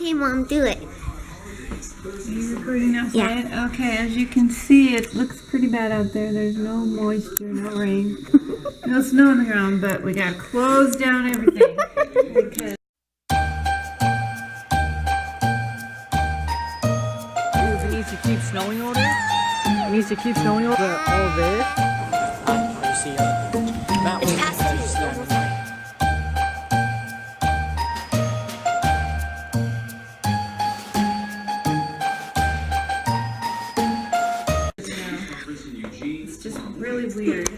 Okay, Mom, do it. Are you recording outside? Yeah. Okay, as you can see, it looks pretty bad out there. There's no moisture, no rain, no snow on the ground, but we gotta close down everything. Because it needs to keep snowing over there. It needs to keep snowing over all this. You see, that one has snowing. it's just really weird.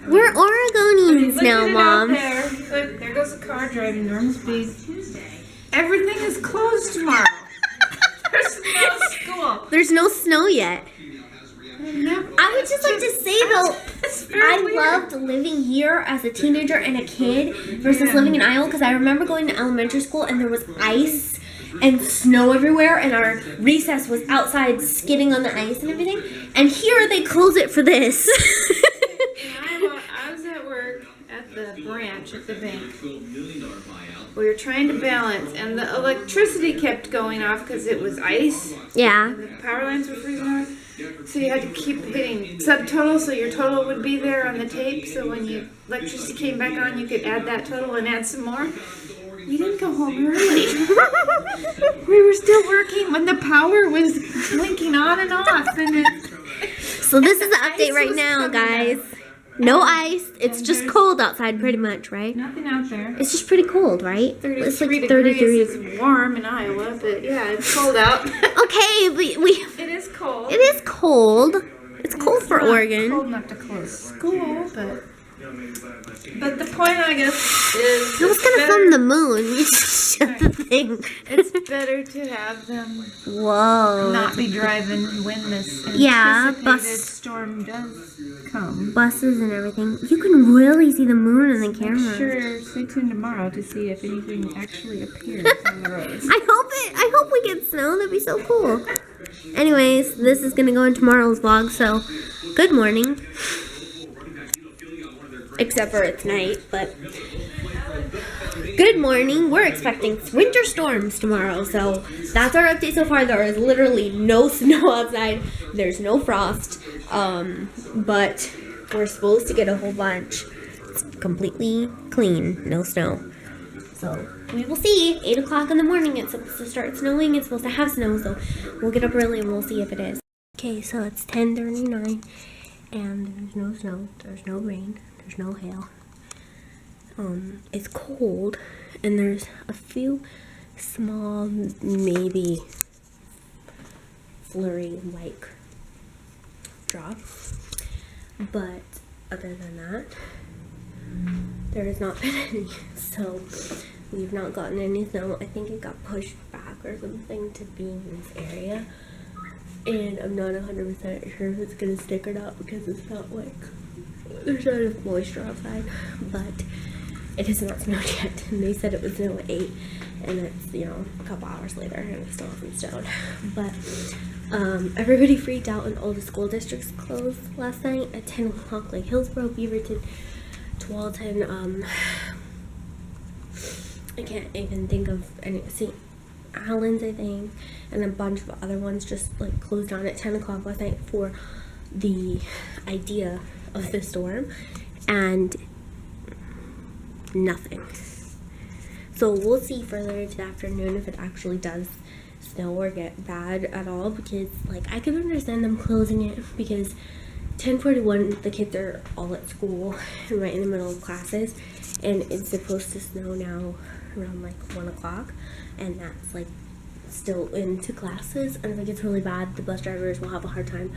We're Oregonians now, Mom. There. Look, there goes the car driving normal speed. Everything is closed tomorrow. There's no school. There's no snow yet. I would just like to say though, I loved living here as a teenager and a kid versus living in Iowa, because I remember going to elementary school and there was ice and snow everywhere, and our recess was outside skidding on the ice and everything. And here they close it for this. I was at work at the branch at the bank. We were trying to balance, and the electricity kept going off because it was ice. Yeah. And the power lines were freezing over. So you had to keep hitting subtotal, so your total would be there on the tape. So when electricity came back on, you could add that total and add some more. We didn't go home early. We were still working when the power was blinking on and off. And So this is the update right now, guys. No ice. It's just cold outside pretty much, right? nothing out there. It's just pretty cold, right? It's 33 degrees. It's warm in Iowa, but yeah, it's cold out. Okay, but It is cold. it is cold. It's cold for not Oregon. Cold enough to close school, but the point, I guess, is I was gonna film the moon. You just shut the thing. it's better to have them Whoa. not be driving when this bus storm does come. buses and everything. You can really see the moon in the camera. Sure, stay tuned tomorrow to see if anything actually appears on the roads. I hope we get snow. That'd be so cool. Anyways, this is gonna go in tomorrow's vlog, so good morning. Except for it's night, but good morning. We're expecting winter storms tomorrow, so that's our update so far. There is literally no snow outside. There's no frost, but we're supposed to get a whole bunch. It's completely clean, no snow. So we will see. 8 o'clock in the morning, it's supposed to start snowing. It's supposed to have snow, so we'll get up early and we'll see if it is. Okay, so it's 10:39, and there's no snow. There's no rain. There's no hail. It's cold, and there's a few small, maybe flurry-like drops, but other than that, there has not been any. So we've not gotten any snow. I think it got pushed back or something to be in this area, and I'm not 100% sure if it's gonna stick or not because it's not like there's not enough moisture outside, but it has not snowed yet. And they said it would snow at 8, and it's, you know, a couple hours later, and it still hasn't snowed. But everybody freaked out, and all the school districts closed last night at 10 o'clock, like Hillsborough, Beaverton, Tualatin. I can't even think of any. St. Allen's, I think, and a bunch of other ones just like closed down at 10 o'clock last night for the idea of the storm, and nothing. So we'll see further into the afternoon if it actually does snow or get bad at all, because like I could understand them closing it because 10:41 the kids are all at school and right in the middle of classes, and it's supposed to snow now around like 1 o'clock, and that's like still into classes, and if it gets really bad, the bus drivers will have a hard time,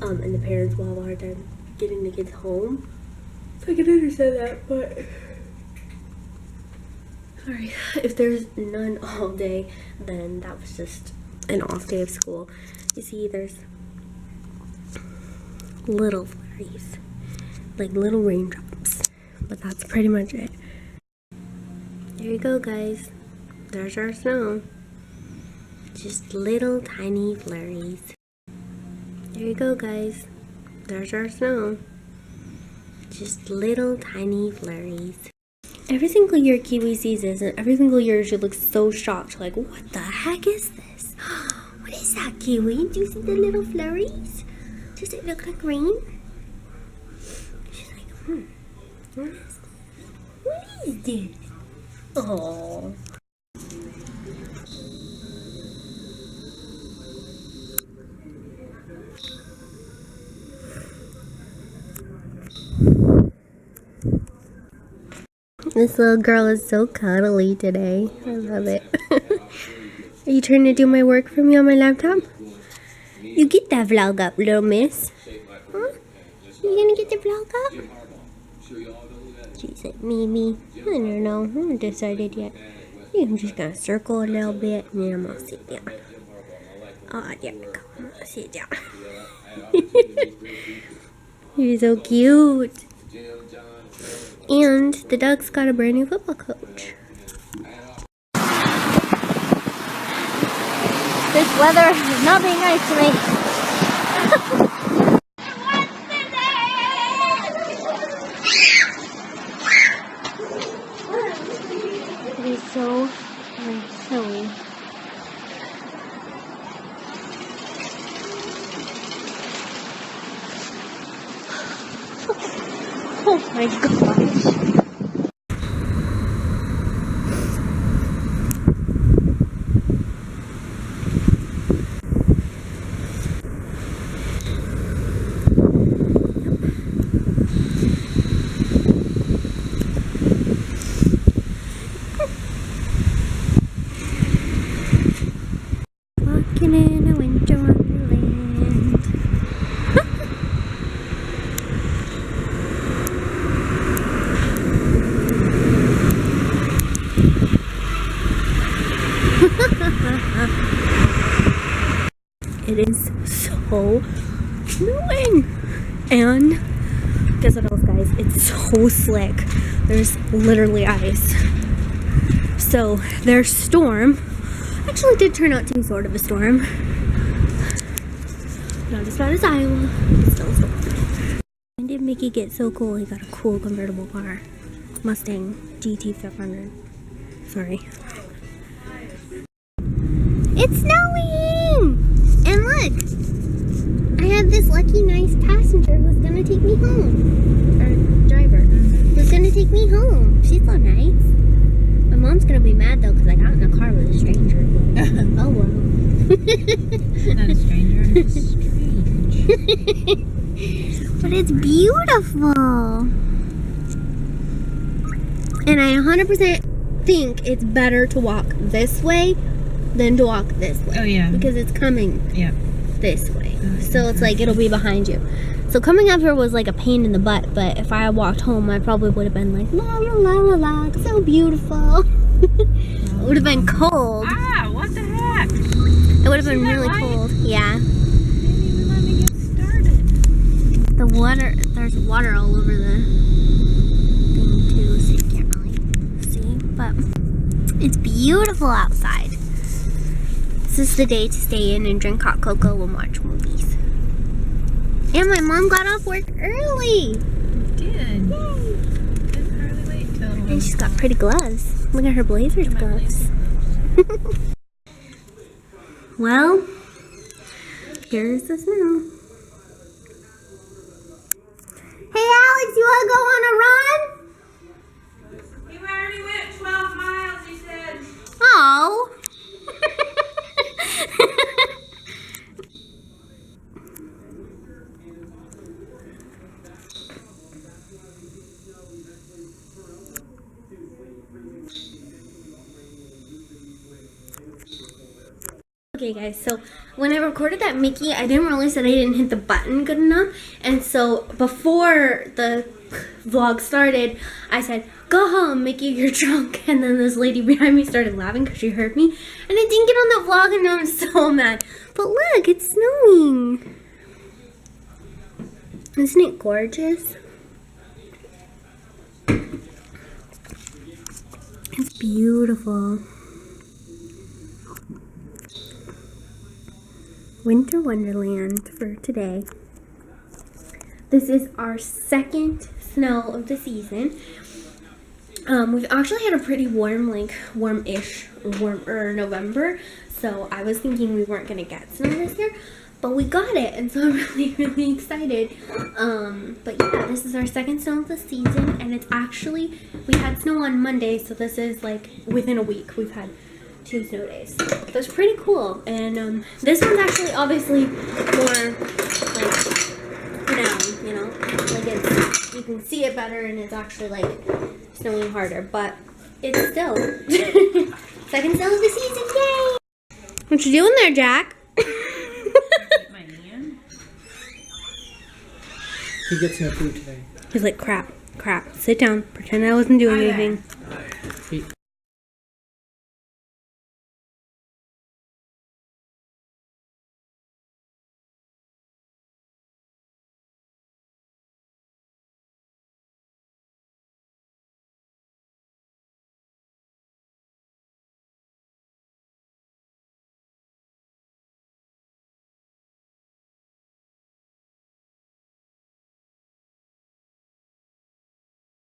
and the parents will have a hard time getting the kids home. So I can understand that, but sorry, if there's none all day, then that was just an off day of school. You see, there's little flurries, like little raindrops, but that's pretty much it. There you go, guys. There's our snow. Just little tiny flurries. There you go, guys. There's our snow. Just little tiny flurries. Every single year Kiwi sees this, and every single year she looks so shocked, like, what the heck is this? What is that, Kiwi? Do you see the little flurries? Does it look like rain? She's like, what is this? What is this? Oh. This little girl is so cuddly today. I love it. Are you trying to do my work for me on my laptop? You get that vlog up, little miss. Huh? You gonna get the vlog up? She's like, Mimi. I don't know. I haven't decided yet. I'm just gonna circle a little bit and then I'm gonna sit down. Oh, there we go. I'm gonna sit down. You're so cute. And the Ducks got a brand new football coach. This weather is not being nice to me. It is so silly. Oh my gosh. Walking in a winter wonderland. It is so annoying. And guess what else, guys? It's so slick. There's literally ice. So their storm actually did turn out to be sort of a storm. Not as bad as Iowa, but still a storm. When did Mickey get so cool? He got a cool convertible car. Mustang GT 500. Sorry. It's snowing! And look! I have this lucky nice passenger who's gonna take me home. Or driver. Who's gonna take me home. She's so nice. My mom's gonna be mad though because I got in a car with a stranger. Oh well. Not a stranger, I'm just strange. But it's beautiful. And I 100% think it's better to walk this way than to walk this way. Oh yeah. Because it's coming this way. Oh, So it's like it'll be behind you. So coming up here was like a pain in the butt, but if I had walked home, I probably would have been like, la la la la la, it's so beautiful. It would have been cold. Ah, what the heck? It would have been really cold. Yeah. Didn't even let me get started. The water, there's water all over the thing too, so you can't really see. But it's beautiful outside. This is the day to stay in and drink hot cocoa and watch movies. And my mom got off work early. Did. Yay. Didn't hardly wait till. And she's got pretty gloves. Look at her Blazers gloves. Well, here's the snow. Hey Alex, you wanna go on a run? He already went 12 miles, he said. Oh. Okay guys, so when I recorded that Mickey, I didn't realize that I didn't hit the button good enough. And so before the vlog started, I said, go home, Mickey, you're drunk. And then this lady behind me started laughing because she heard me. And I didn't get on the vlog and now I'm so mad. But look, it's snowing. Isn't it gorgeous? It's beautiful. Winter Wonderland for today. This is our second snow of the season. We've actually had a pretty warm, like warm-ish, warmer November. So I was thinking we weren't gonna get snow this year, but we got it, and so I'm really, really excited. But yeah, this is our second snow of the season, and it's actually, we had snow on Monday, so this is like within a week we've had 2 snow days. So it's pretty cool, and this one's actually obviously more like down, you know, like it's, you can see it better, and it's actually like snowing harder, but it's still second snow of the season, yay! What you doing there, Jack? My hand. He gets no food today. He's like, crap, sit down, pretend I wasn't doing anything.